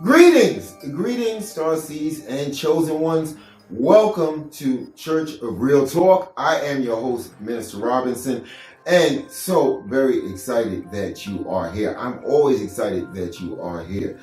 Greetings, star seeds and chosen ones. Welcome to Church of Real Talk. I am your host, Minister Robinson, and so very excited that you are here. I'm always excited that you are here.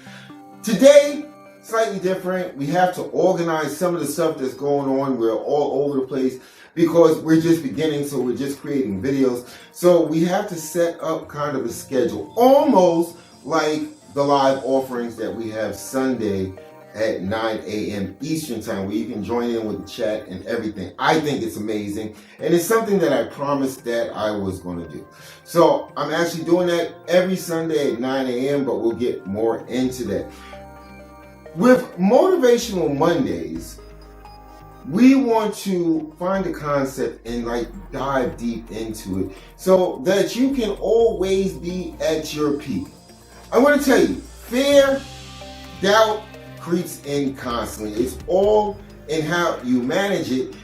Today, slightly different. We have to organize some of the stuff that's going on. We're all over the place because we're just beginning, so we're just creating videos. So we have to set up kind of a schedule, almost like the live offerings that we have Sunday at 9 a.m. Eastern time, where you can join in with the chat and everything. I think it's amazing, and it's something that I promised that I was going to do. So I'm actually doing that every Sunday at 9 a.m., but we'll get more into that. With Motivational Mondays, we want to find a concept and dive deep into it so that you can always be at your peak. I want to tell you, fear, doubt creeps in constantly. It's all in how you manage it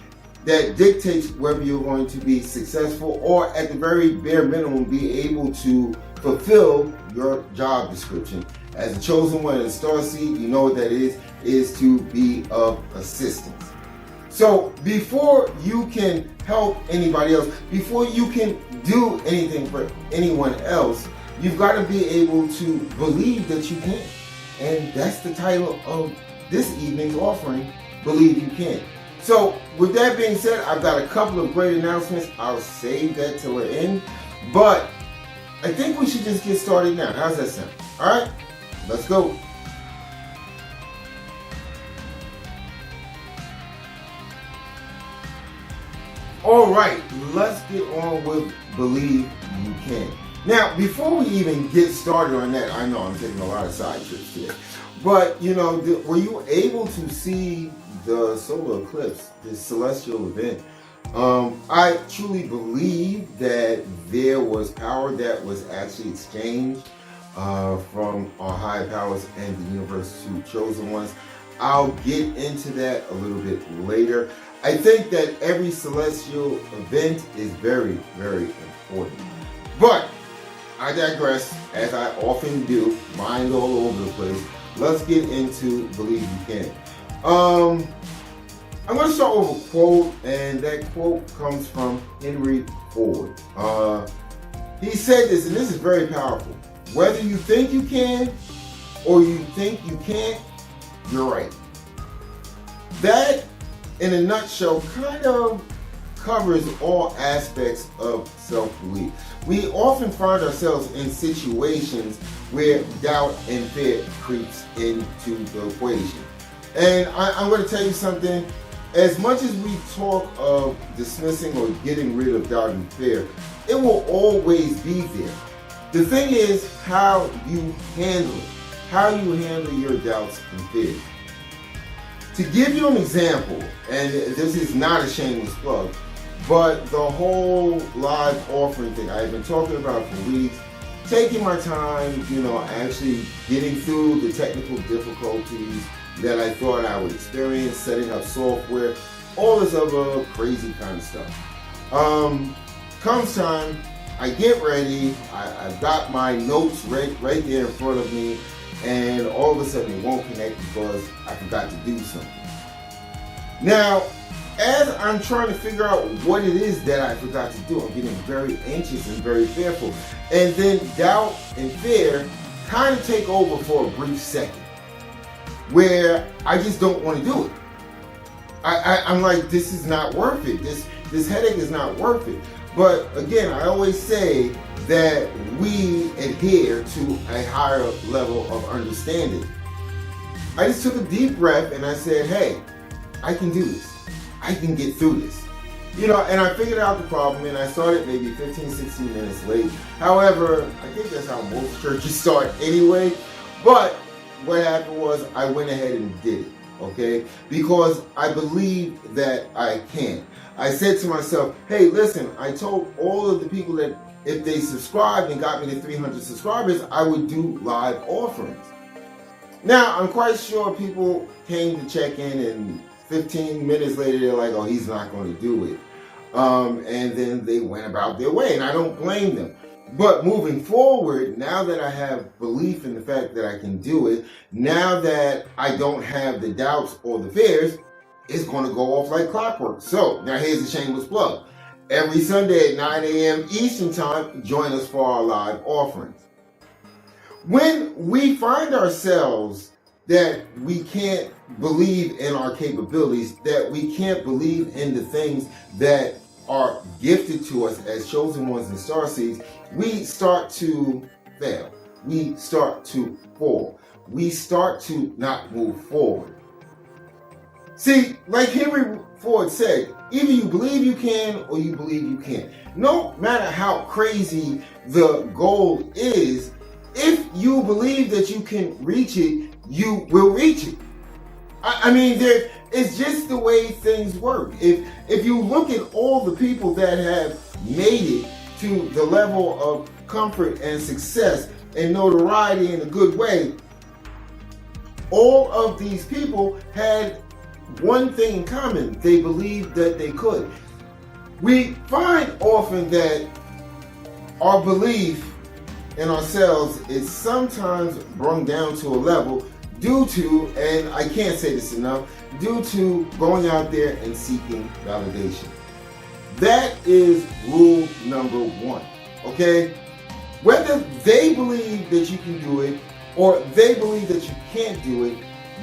that dictates whether you're going to be successful or, at the very bare minimum, be able to fulfill your job description. As a chosen one, a star seed, you know what that is to be of assistance. So before you can help anybody else, before you can do anything for anyone else, you've got to be able to believe that you can. And that's the title of this evening's offering, Believe You Can. So with that being said, I've got a couple of great announcements. I'll save that till the end. But I think we should just get started now. How's that sound? All right, let's go. All right, let's get on with Believe You Can. Now, before we even get started on that, I know I'm taking a lot of side trips here, but were you able to see the solar eclipse, this celestial event? I truly believe that there was power that was actually exchanged from our high powers and the universe to chosen ones. I'll get into that a little bit later. I think that every celestial event is very, very important. But I digress, as I often do, mind all over the place. Let's get into Believe You Can. I'm going to start with a quote, and that quote comes from Henry Ford. He said this, and this is very powerful. Whether you think you can or you think you can't, you're right. That, in a nutshell, kind of covers all aspects of self-belief. We often find ourselves in situations where doubt and fear creeps into the equation. And I'm going to tell you something. As much as we talk of dismissing or getting rid of doubt and fear, it will always be there. The thing is how you handle it, how you handle your doubts and fears. To give you an example, and this is not a shameless plug, but the whole live offering thing I've been talking about for weeks, taking my time, actually getting through the technical difficulties that I thought I would experience, setting up software, all this other crazy kind of stuff. Comes time, I get ready, I've got my notes right there in front of me, and all of a sudden it won't connect because I forgot to do something. Now, as I'm trying to figure out what it is that I forgot to do, I'm getting very anxious and very fearful. And then doubt and fear kind of take over for a brief second, where I just don't want to do it. I'm like, this is not worth it. This headache is not worth it. But again, I always say that we adhere to a higher level of understanding. I just took a deep breath and I said, hey, I can do this. I can get through this. And I figured out the problem, and I started maybe 15, 16 minutes late. However, I think that's how most churches start anyway. But what happened was I went ahead and did it, okay? Because I believe that I can. I said to myself, hey, listen, I told all of the people that if they subscribed and got me to 300 subscribers, I would do live offerings. Now, I'm quite sure people came to check in, and 15 minutes later, they're like, oh, he's not going to do it. And then they went about their way, and I don't blame them. But moving forward, now that I have belief in the fact that I can do it, now that I don't have the doubts or the fears, it's going to go off like clockwork. So now here's a shameless plug. Every Sunday at 9 a.m. Eastern Time, join us for our live offerings. When we find ourselves that we can't believe in our capabilities, that we can't believe in the things that are gifted to us as chosen ones and starseeds, we start to fail. We start to fall. We start to not move forward. See, like Henry Ford said, either you believe you can or you believe you can't. No matter how crazy the goal is, if you believe that you can reach it, you will reach it. I mean, it's just the way things work. If you look at all the people that have made it to the level of comfort and success and notoriety in a good way, all of these people had one thing in common. They believed that they could. We find often that our belief in ourselves is sometimes brought down to a level due to, and I can't say this enough, due to going out there and seeking validation. That is rule number one, okay? Whether they believe that you can do it or they believe that you can't do it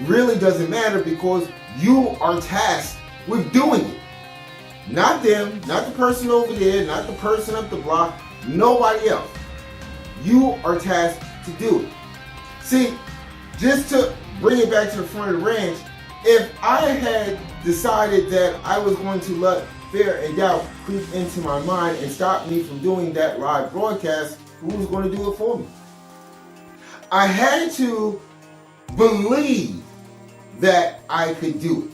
really doesn't matter, because you are tasked with doing it. Not them, not the person over there, not the person up the block, nobody else. You are tasked to do it. See, just to bring it back to the front of the ranch, if I had decided that I was going to let fear and doubt creep into my mind and stop me from doing that live broadcast, who was going to do it for me? I had to believe that I could do it.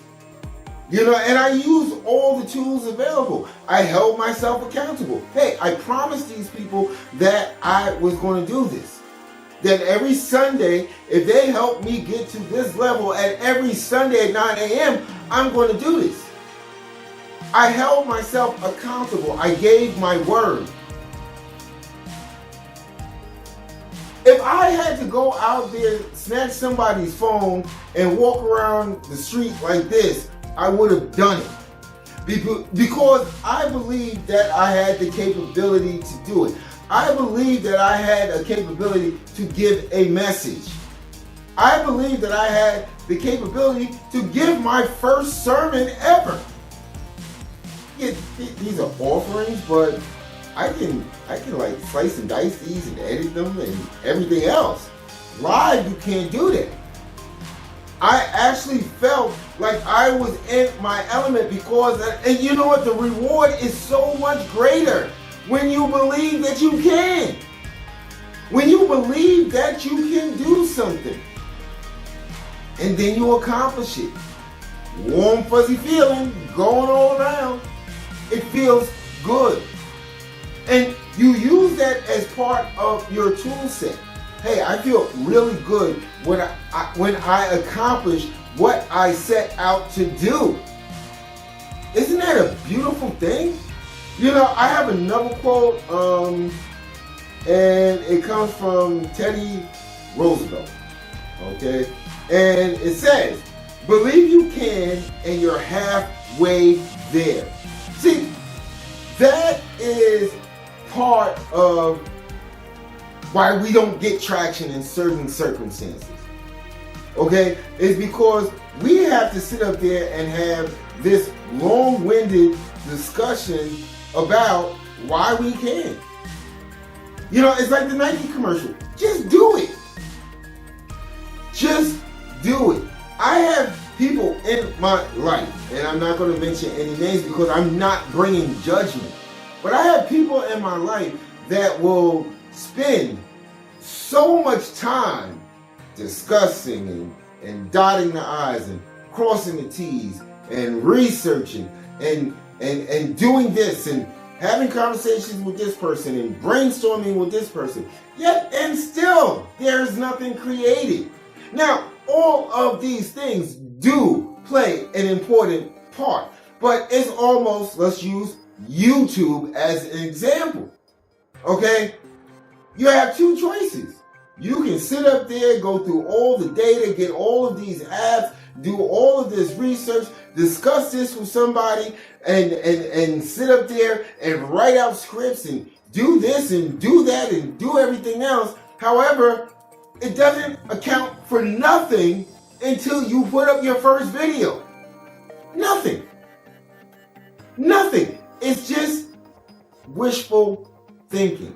You know, and I used all the tools available. I held myself accountable. Hey, I promised these people that I was going to do this. That every Sunday, if they help me get to this level at every Sunday at 9 a.m., I'm going to do this. I held myself accountable. I gave my word. If I had to go out there, snatch somebody's phone, and walk around the street like this, I would have done it. Because I believed that I had the capability to do it. I believed that I had a capability to give a message. I believed that I had the capability to give my first sermon ever. These are offerings, but I can like slice and dice these and edit them and everything else. Live, you can't do that. I actually felt like I was in my element because, and you know what, the reward is so much greater when you believe that you can. When you believe that you can do something and then you accomplish it. Warm, fuzzy feeling going all around. It feels good. And you use that as part of your tool set. Hey, I feel really good when I accomplish what I set out to do. Isn't that a beautiful thing? You know, I have another quote, and it comes from Teddy Roosevelt, okay? And it says, believe you can and you're halfway there. See, that is part of why we don't get traction in certain circumstances. Okay? It's because we have to sit up there and have this long-winded discussion about why we can. You know, it's like the Nike commercial. Just do it. Just do it. I have people in my life, and I'm not going to mention any names because I'm not bringing judgment, but I have people in my life that will spend so much time discussing and dotting the I's and crossing the T's and researching and doing this and having conversations with this person and brainstorming with this person. Yet and still there's nothing created. Now, all of these things do play an important part, but it's almost, let's use YouTube as an example. Okay? You have two choices. You can sit up there, go through all the data, get all of these apps, do all of this research, discuss this with somebody, and sit up there and write out scripts and do this and do that and do everything else. However, it doesn't account for nothing until you put up your first video. Nothing. Nothing. It's just wishful thinking.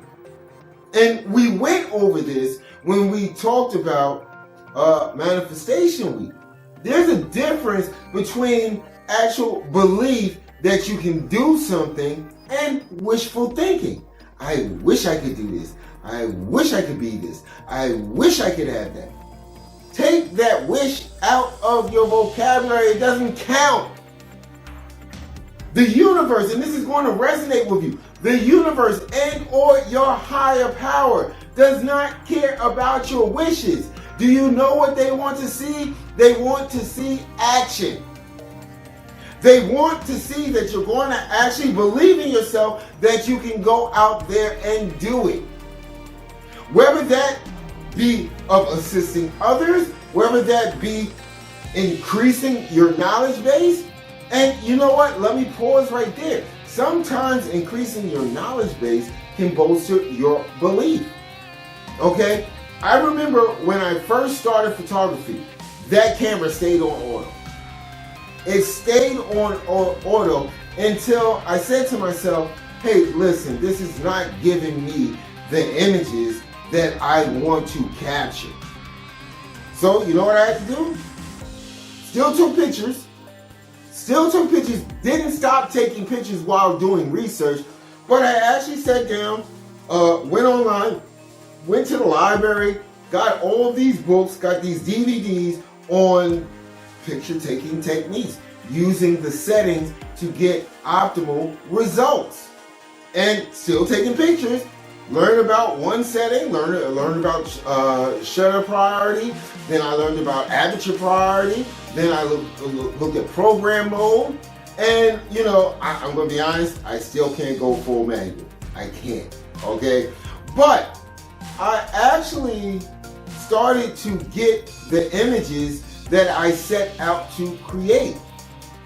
And we went over this when we talked about Manifestation Week. There's a difference between actual belief that you can do something and wishful thinking. I wish I could do this. I wish I could be this. I wish I could have that. Take that wish out of your vocabulary. It doesn't count. The universe, and this is going to resonate with you, the universe and or your higher power does not care about your wishes. Do you know what they want to see? They want to see action. They want to see that you're going to actually believe in yourself, that you can go out there and do it. Whether that be of assisting others, whether that be increasing your knowledge base. And you know what? Let me pause right there. Sometimes increasing your knowledge base can bolster your belief. Okay? I remember when I first started photography, that camera stayed on auto. It stayed on auto until I said to myself, hey, listen, this is not giving me the images that I want to capture. So, you know what I had to do? Still took pictures, didn't stop taking pictures while doing research, but I actually sat down, went online, went to the library, got all these books, got these DVDs on picture taking techniques, using the settings to get optimal results. And still taking pictures, learn about one setting, learn about shutter priority, then I learned about aperture priority, then I looked at program mode, and you know, I'm going to be honest, I still can't go full manual. I can't, okay? But I actually started to get the images that I set out to create.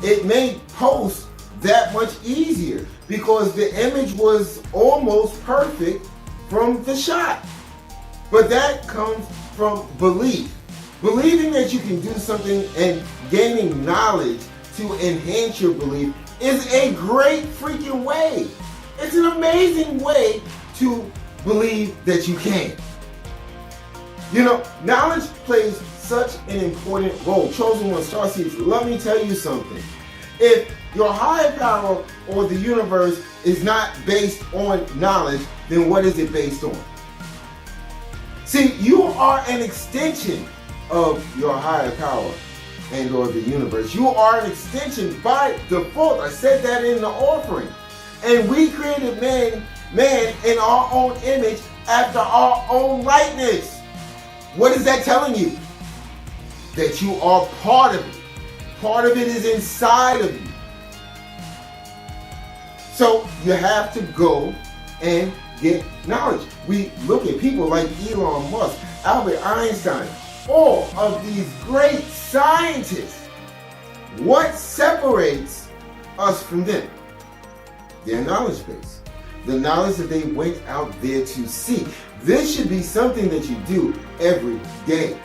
It made posts that much easier because the image was almost perfect from the shot. But that comes from belief. Believing that you can do something and gaining knowledge to enhance your belief is a great freaking way. It's an amazing way to believe that you can. You know, knowledge plays such an important role. Chosen One Starseeds, let me tell you something. If your higher power or the universe is not based on knowledge, then what is it based on? See, you are an extension of your higher power and or the universe. You are an extension by default. I said that in the offering. And we created man in our own image after our own likeness. What is that telling you? That you are part of it. Part of it is inside of you. So you have to go and get knowledge. We look at people like Elon Musk, Albert Einstein, all of these great scientists. What separates us from them? Their knowledge base. The knowledge that they went out there to seek. This should be something that you do every day.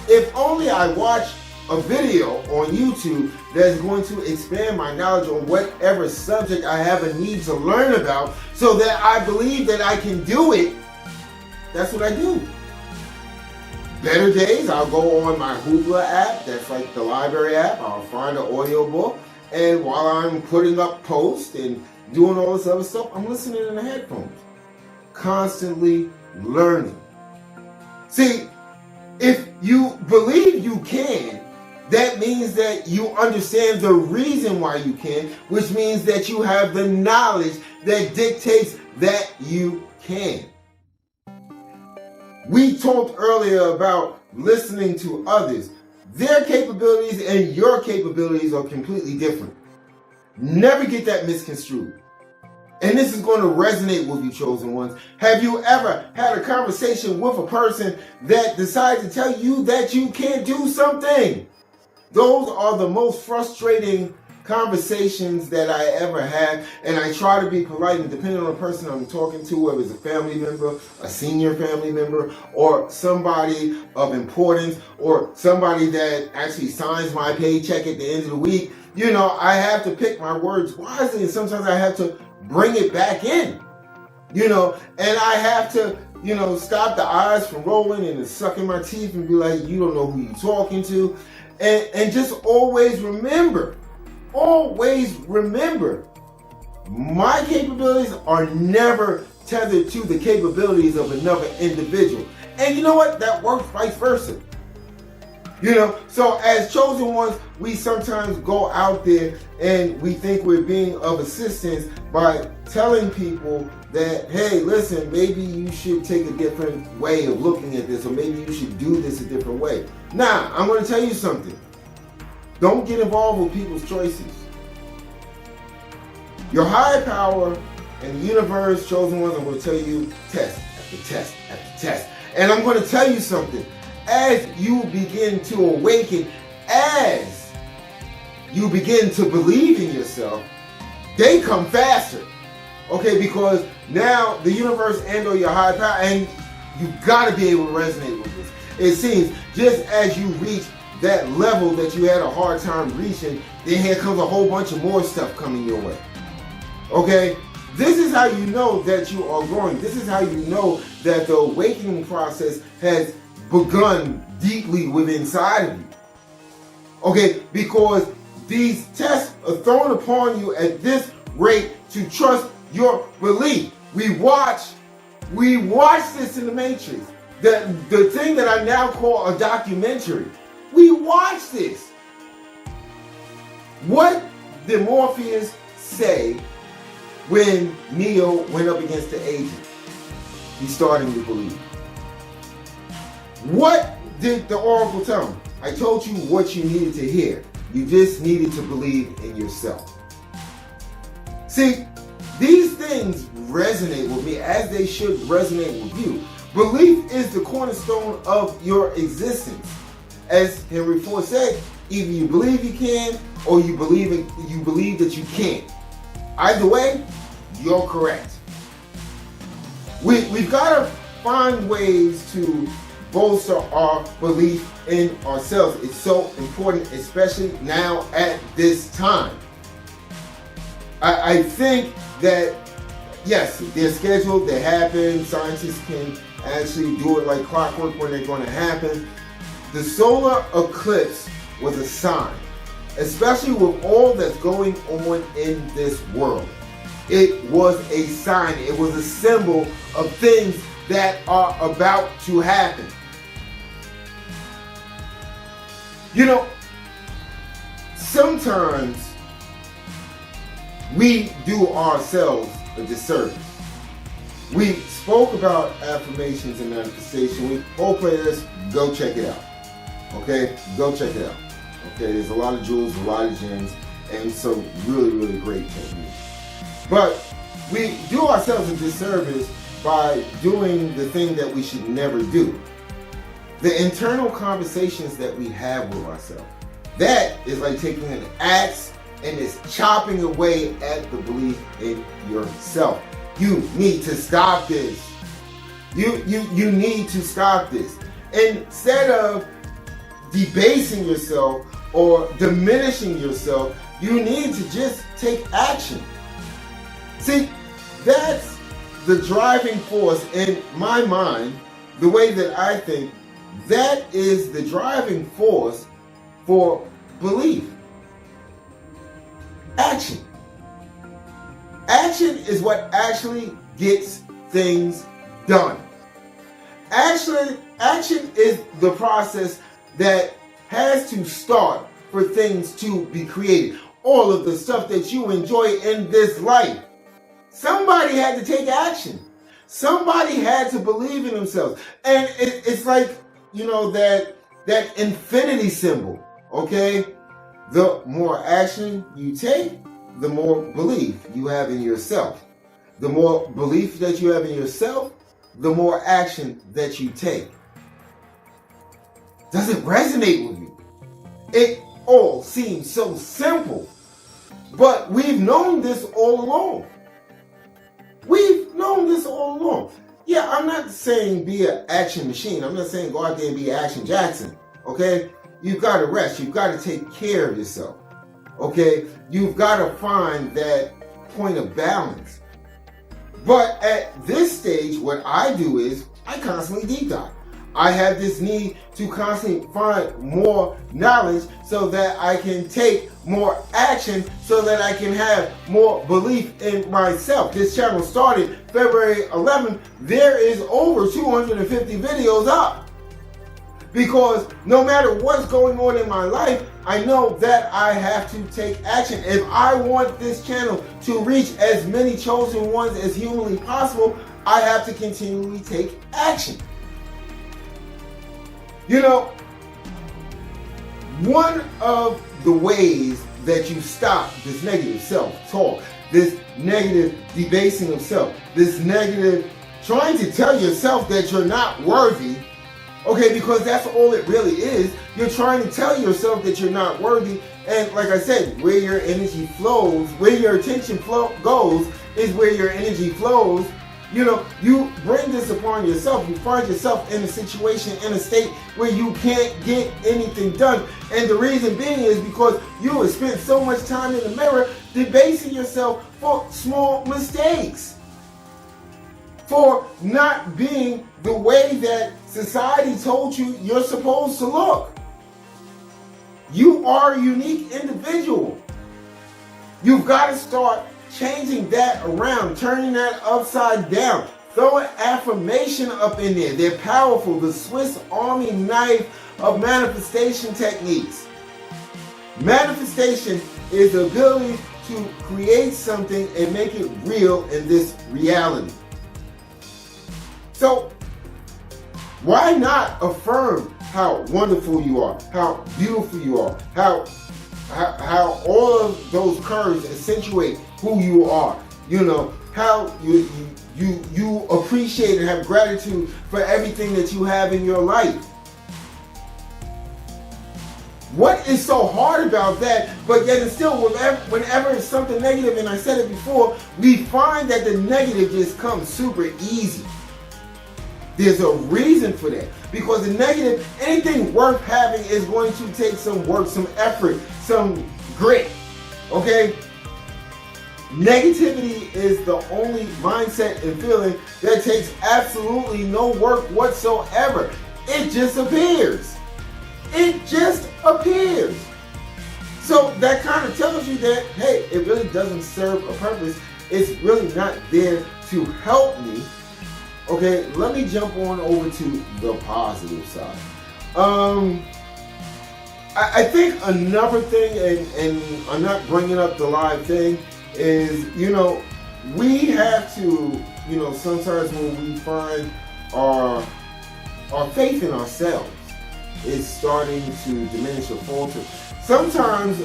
If only I watch a video on YouTube that's going to expand my knowledge on whatever subject I have a need to learn about so that I believe that I can do it, that's what I do. Better days, I'll go on my Hoopla app, that's like the library app, I'll find an audio book, and while I'm putting up posts and doing all this other stuff, I'm listening in the headphones. Constantly learning. See, if you believe you can, that means that you understand the reason why you can, which means that you have the knowledge that dictates that you can. We talked earlier about listening to others. Their capabilities and your capabilities are completely different. Never get that misconstrued. And this is going to resonate with you, chosen ones. Have you ever had a conversation with a person that decides to tell you that you can't do something? Those are the most frustrating conversations that I ever had, and I try to be polite, and depending on the person I'm talking to, whether it's a family member, a senior family member, or somebody of importance, or somebody that actually signs my paycheck at the end of the week, I have to pick my words wisely, and sometimes I have to bring it back in, and I have to, stop the eyes from rolling and sucking my teeth and be like, you don't know who you're talking to, and just always remember, my capabilities are never tethered to the capabilities of another individual. And you know what? That works vice versa. So as chosen ones, we sometimes go out there and we think we're being of assistance by telling people that, hey, listen, maybe you should take a different way of looking at this, or maybe you should do this a different way. Now, I'm going to tell you something. Don't get involved with people's choices. Your higher power and the universe, chosen ones, I'm going to tell you test after test after test. And I'm going to tell you something. As you begin to awaken, as you begin to believe in yourself, they come faster. Okay, because now the universe and or your higher power, and you got to be able to resonate with this. It seems just as you reach that level that you had a hard time reaching, then here comes a whole bunch of more stuff coming your way. Okay? This is how you know that you are growing. This is how you know that the awakening process has begun deeply within inside of you. Okay? Because these tests are thrown upon you at this rate to trust your belief. We watch this in the Matrix. The thing that I now call a documentary. We watch this. What did Morpheus say when Neo went up against the agent? He's starting to believe. What did the Oracle tell him? I told you what you needed to hear. You just needed to believe in yourself. See, these things resonate with me as they should resonate with you. Belief is the cornerstone of your existence. As Henry Ford said, either you believe you can or you believe that you can't. Either way, you're correct. We've got to find ways to bolster our belief in ourselves. It's so important, especially now at this time. I think that, yes, they're scheduled, they happen, scientists can actually do it like clockwork when they're going to happen. The solar eclipse was a sign, especially with all that's going on in this world. It was a sign, it was a symbol of things that are about to happen. Sometimes we do ourselves a disservice. We spoke about affirmations and manifestation. All players, go check it out. Okay, go check it out. Okay, there's a lot of jewels, a lot of gems, and some really, really great techniques. But we do ourselves a disservice by doing the thing that we should never do. The internal conversations that we have with ourselves. That is like taking an axe and it's chopping away at the belief in yourself. You need to stop this. You need to stop this. Instead of debasing yourself or diminishing yourself, you need to just take action. See, that's the driving force in my mind, the way that I think, that is the driving force for belief. Action. Action is what actually gets things done. Action is the process that has to start for things to be created. All of the stuff that you enjoy in this life. Somebody had to take action. Somebody had to believe in themselves. And it's like, that infinity symbol, okay? The more action you take, the more belief you have in yourself. the more belief that you have in yourself, the more action that you take. Does it resonate with you? It all seems so simple, but we've known this all along. We've known this all along. Yeah, I'm not saying be an action machine. I'm not saying go out there and be Action Jackson. Okay? You've got to rest. You've got to take care of yourself. Okay? You've got to find that point of balance. But at this stage, what I do is I constantly deep dive. I have this need to constantly find more knowledge so that I can take more action, so that I can have more belief in myself. This channel started February 11th. There is over 250 videos up. Because no matter what's going on in my life, I know that I have to take action. If I want this channel to reach as many chosen ones as humanly possible, I have to continually take action. You know, one of the ways that you stop this negative self-talk, this negative debasing of self, this negative trying to tell yourself that you're not worthy, okay, because that's all it really is. You're trying to tell yourself that you're not worthy. And like I said, where your energy flows, where your attention goes, is where your energy flows. You know, you bring this upon yourself. You find yourself in a situation, in a state where you can't get anything done. And the reason being is because you have spent so much time in the mirror debasing yourself for small mistakes, for not being the way that society told you you're supposed to look. You are a unique individual. You've got to start changing that around, turning that upside down. Throw an affirmation up in there. They're powerful. The Swiss Army knife of manifestation techniques. Manifestation is the ability to create something and make it real in this reality. So, why not affirm how wonderful you are, how beautiful you are, how all of those curves accentuate who you are, you know, how you appreciate and have gratitude for everything that you have in your life. What is so hard about that? But yet and still, whenever it's something negative, and I said it before, we find that the negative just comes super easy. There's a reason for that. Because the negative, anything worth having is going to take some work, some effort, some grit. Okay? Negativity is the only mindset and feeling that takes absolutely no work whatsoever. It just appears. It just appears. So that kind of tells you that, hey, it really doesn't serve a purpose. It's really not there to help me. Okay, let me jump on over to the positive side. I think another thing, and I'm not bringing up the live thing, is, you know, we have to, you know, sometimes when we find our faith in ourselves is starting to diminish or falter, sometimes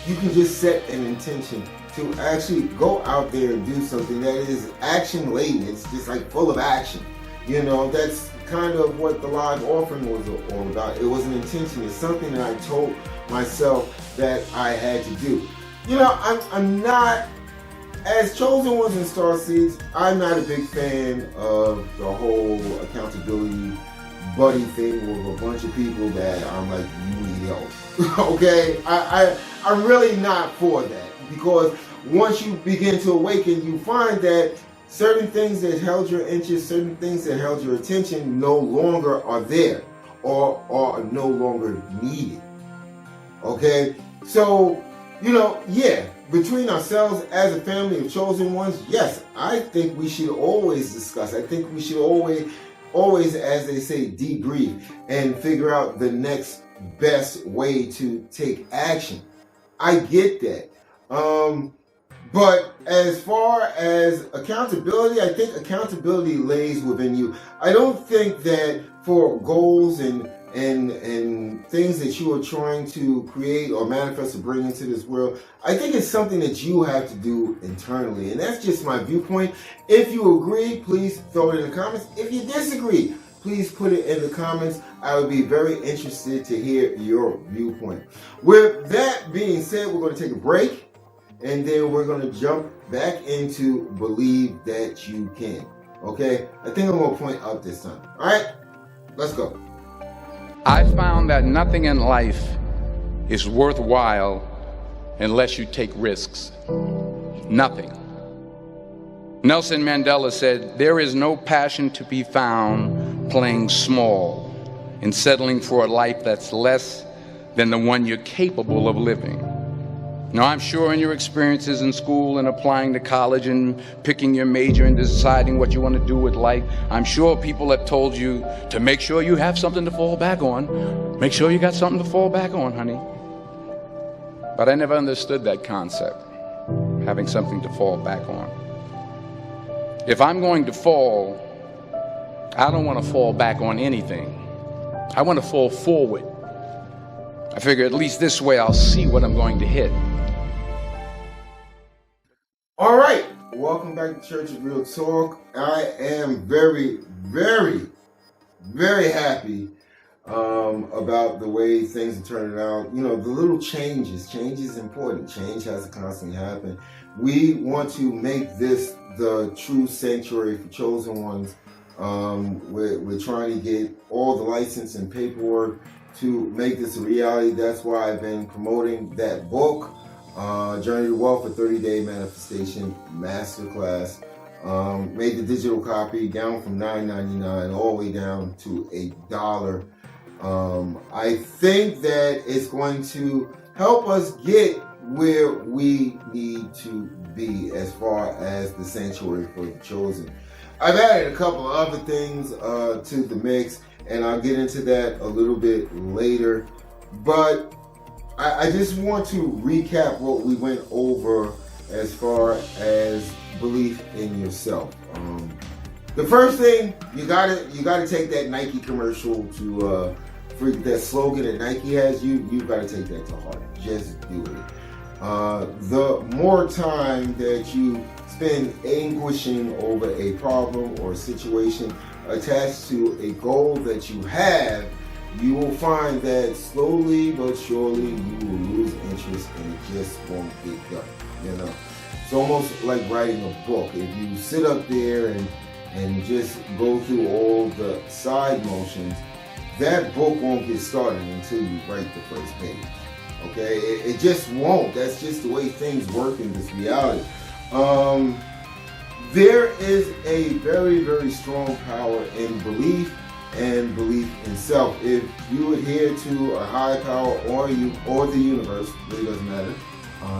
you can just set an intention to actually go out there and do something that is action laden. It's just like full of action. You know, that's kind of what the live offering was all about. It was an intention. It's something that I told myself that I had to do. You know, I'm not, as chosen ones in Star Seeds, I'm not a big fan of the whole accountability buddy thing with a bunch of people that I'm like, you need help. Okay? I'm really not for that, because once you begin to awaken, you find that certain things that held your interest, certain things that held your attention no longer are there or are no longer needed. Okay? So, you know, yeah, between ourselves as a family of chosen ones, yes, I think we should always discuss. I think we should always, as they say, debrief and figure out the next best way to take action. I get that. But as far as accountability, I think accountability lays within you. I don't think that for goals and and things that you are trying to create or manifest or bring into this world, I think it's something that you have to do internally. And that's just my viewpoint. If you agree, please throw it in the comments. If you disagree, please put it in the comments. I would be very interested to hear your viewpoint. With that being said, we're going to take a break, and then we're going to jump back into Believe That You Can. Okay? I think I'm going to point out this time. All right? Let's go. I found that nothing in life is worthwhile unless you take risks. Nothing. Nelson Mandela said, "There is no passion to be found playing small and settling for a life that's less than the one you're capable of living." Now, I'm sure in your experiences in school and applying to college and picking your major and deciding what you want to do with life, I'm sure people have told you to make sure you have something to fall back on. Make sure you got something to fall back on, honey. But I never understood that concept, having something to fall back on. If I'm going to fall, I don't want to fall back on anything. I want to fall forward. I figure at least this way I'll see what I'm going to hit. All right. Welcome back to Church of Real Talk. I am very, very, very happy about the way things are turning out. You know, the little changes. Change is important. Change has to constantly happen. We want to make this the true sanctuary for chosen ones. We're trying to get all the license and paperwork to make this a reality. That's why I've been promoting that book, Journey to Wealth, a 30-day manifestation masterclass. Made the digital copy down from $9.99 all the way down to $1. I think that it's going to help us get where we need to be as far as the sanctuary for the chosen. I've added a couple of other things to the mix, and I'll get into that a little bit later. But I just want to recap what we went over as far as belief in yourself. The first thing, you gotta take that Nike commercial to that slogan that Nike has. You've got to take that to heart. Just do it. The more time that you spend anguishing over a problem or a situation attached to a goal that you have, you will find that slowly but surely you will lose interest and it just won't get done. You know, it's almost like writing a book. If you sit up there and just go through all the side motions, that book won't get started until you write the first page. Okay, it just won't. That's just the way things work in this reality. There is a very, very strong power in belief and belief in self. If you adhere to a higher power or the universe, it really doesn't matter,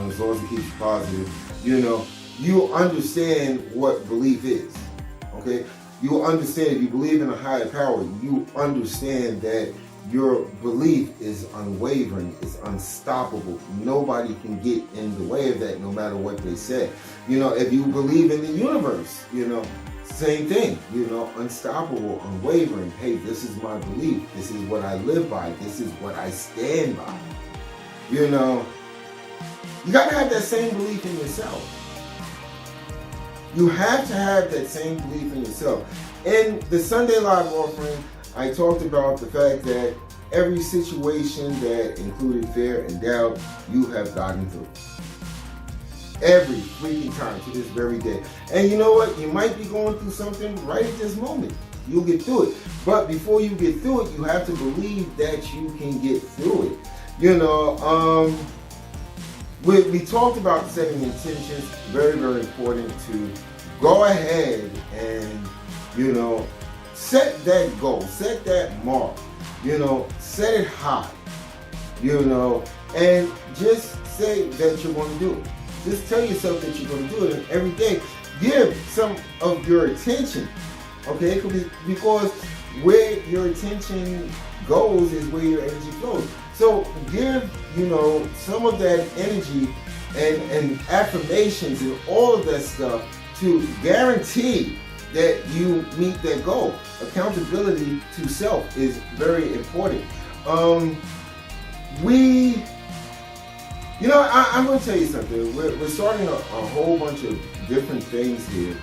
as long as it keeps you positive. You know, you understand what belief is. Okay, you understand, if you believe in a higher power, you understand that your belief is unwavering, it's unstoppable. Nobody can get in the way of that, no matter what they say. You know, if you believe in the universe, you know, same thing, you know, unstoppable, unwavering. Hey, this is my belief. This is what I live by. This is what I stand by. You know, you got to have that same belief in yourself. You have to have that same belief in yourself. In the Sunday Live offering, I talked about the fact that every situation that included fear and doubt, you have gotten through. Every freaking time to this very day. And you know what? You might be going through something right at this moment. You'll get through it. But before you get through it, you have to believe that you can get through it. You know, we talked about setting intentions. Very, very important to go ahead and, you know, set that goal, set that mark, you know, set it high, you know, and just say that you're going to do it. Just tell yourself that you're going to do it, and every day give some of your attention, okay? Because where your attention goes is where your energy flows. So give, you know, some of that energy and affirmations and all of that stuff to guarantee that you meet that goal. Accountability to self is very important. I'm going to tell you something. We're starting a whole bunch of different things here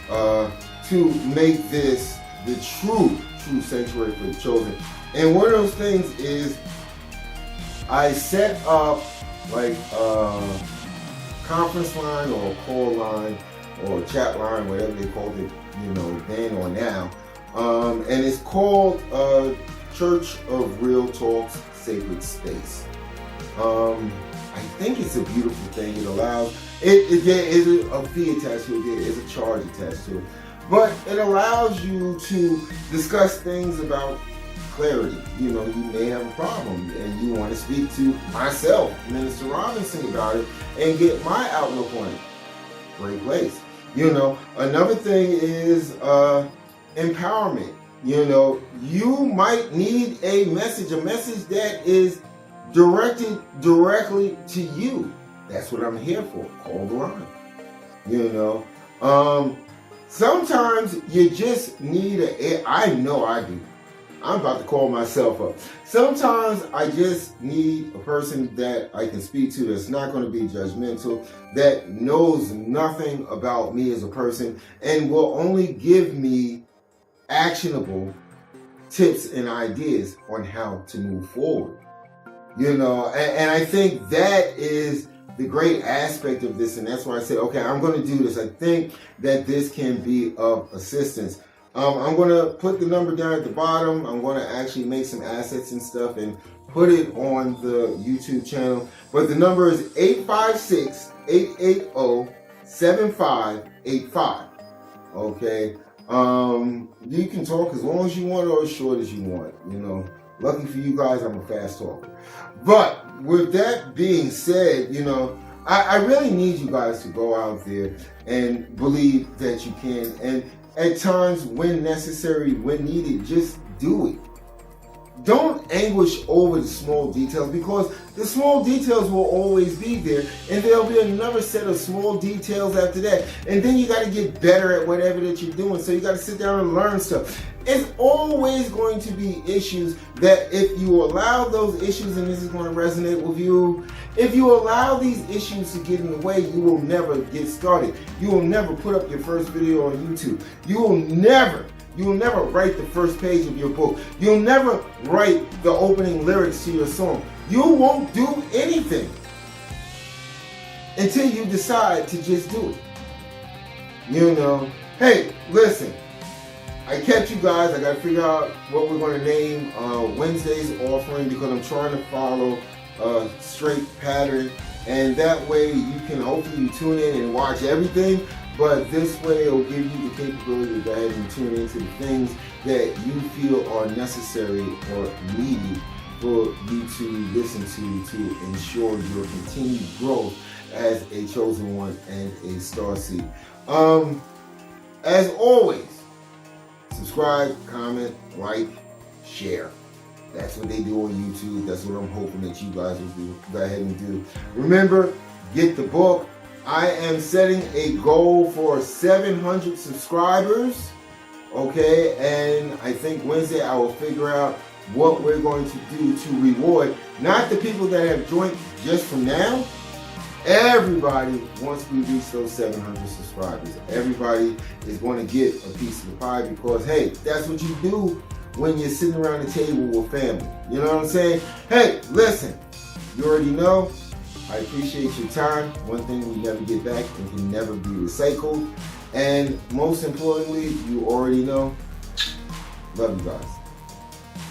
to make this the true sanctuary for the chosen. And one of those things is I set up like a conference line or a call line or a chat line, whatever they called it, then or now. And it's called Church of Real Talk's Sacred Space. I think it's a beautiful thing. It allows, there is a fee attached to it, there is a charge attached to it. But it allows you to discuss things about clarity. You may have a problem and you want to speak to myself, Minister Robinson, about it and get my outlook on it. Great place. Another thing is empowerment. You might need a message that is directed directly to you. That's what I'm here for. Call the line. Sometimes you just need I know I do. I'm about to call myself up. Sometimes I just need a person that I can speak to that's not going to be judgmental, that knows nothing about me as a person, and will only give me actionable tips and ideas on how to move forward. And I think that is the great aspect of this, and that's why I said, okay, I'm going to do this. I think that this can be of assistance. I'm going to put the number down at the bottom. I'm going to actually make some assets and stuff and put it on the YouTube channel. But the number is 856-880-7585. Okay. You can talk as long as you want or as short as you want. Lucky for you guys, I'm a fast talker. But with that being said, I really need you guys to go out there and believe that you can. And at times, when necessary, when needed, just do it. Don't anguish over the small details, because the small details will always be there, and there'll be another set of small details after that. And then you got to get better at whatever that you're doing. So you got to sit down and learn stuff. It's always going to be issues that if you allow those issues, and this is going to resonate with you, if you allow these issues to get in the way, you will never get started. You will never put up your first video on YouTube. You will never write the first page of your book. You'll never write the opening lyrics to your song. You won't do anything until you decide to just do it. Hey, listen, I kept you guys. I got to figure out what we're going to name Wednesday's offering, because I'm trying to follow a straight pattern, and that way you can hopefully tune in and watch everything. But this way it will give you the capability to go ahead and tune into the things that you feel are necessary or needed for you to listen to ensure your continued growth as a chosen one and a starseed. As always, subscribe, comment, like, share. That's what they do on YouTube. That's what I'm hoping that you guys will do. Go ahead and do. Remember, get the book. I am setting a goal for 700 subscribers. Okay, and I think Wednesday I will figure out what we're going to do to reward not the people that have joined just from now. Everybody, once we reach those 700 subscribers, everybody is going to get a piece of the pie, because hey, that's what you do when you're sitting around the table with family. You know what I'm saying? Hey, listen, you already know, I appreciate your time. One thing we never get back and can never be recycled. And most importantly, you already know, love you guys.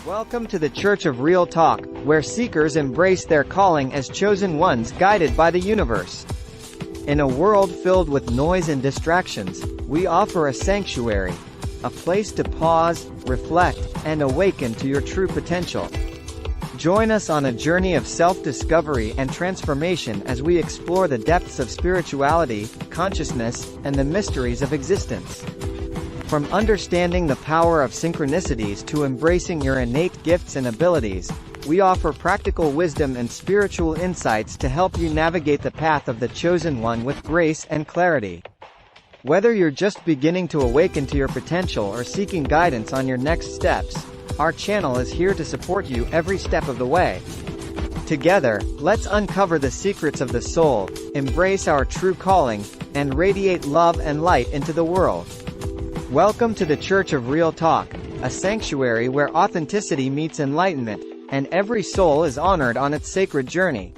Welcome to the Church of Real Talk, where seekers embrace their calling as chosen ones guided by the universe. In a world filled with noise and distractions, we offer a sanctuary, a place to pause, reflect, and awaken to your true potential. Join us on a journey of self-discovery and transformation as we explore the depths of spirituality, consciousness, and the mysteries of existence. From understanding the power of synchronicities to embracing your innate gifts and abilities, we offer practical wisdom and spiritual insights to help you navigate the path of the chosen one with grace and clarity. Whether you're just beginning to awaken to your potential or seeking guidance on your next steps, our channel is here to support you every step of the way. Together, let's uncover the secrets of the soul, embrace our true calling, and radiate love and light into the world. Welcome to the Church of Real Talk, a sanctuary where authenticity meets enlightenment, and every soul is honored on its sacred journey.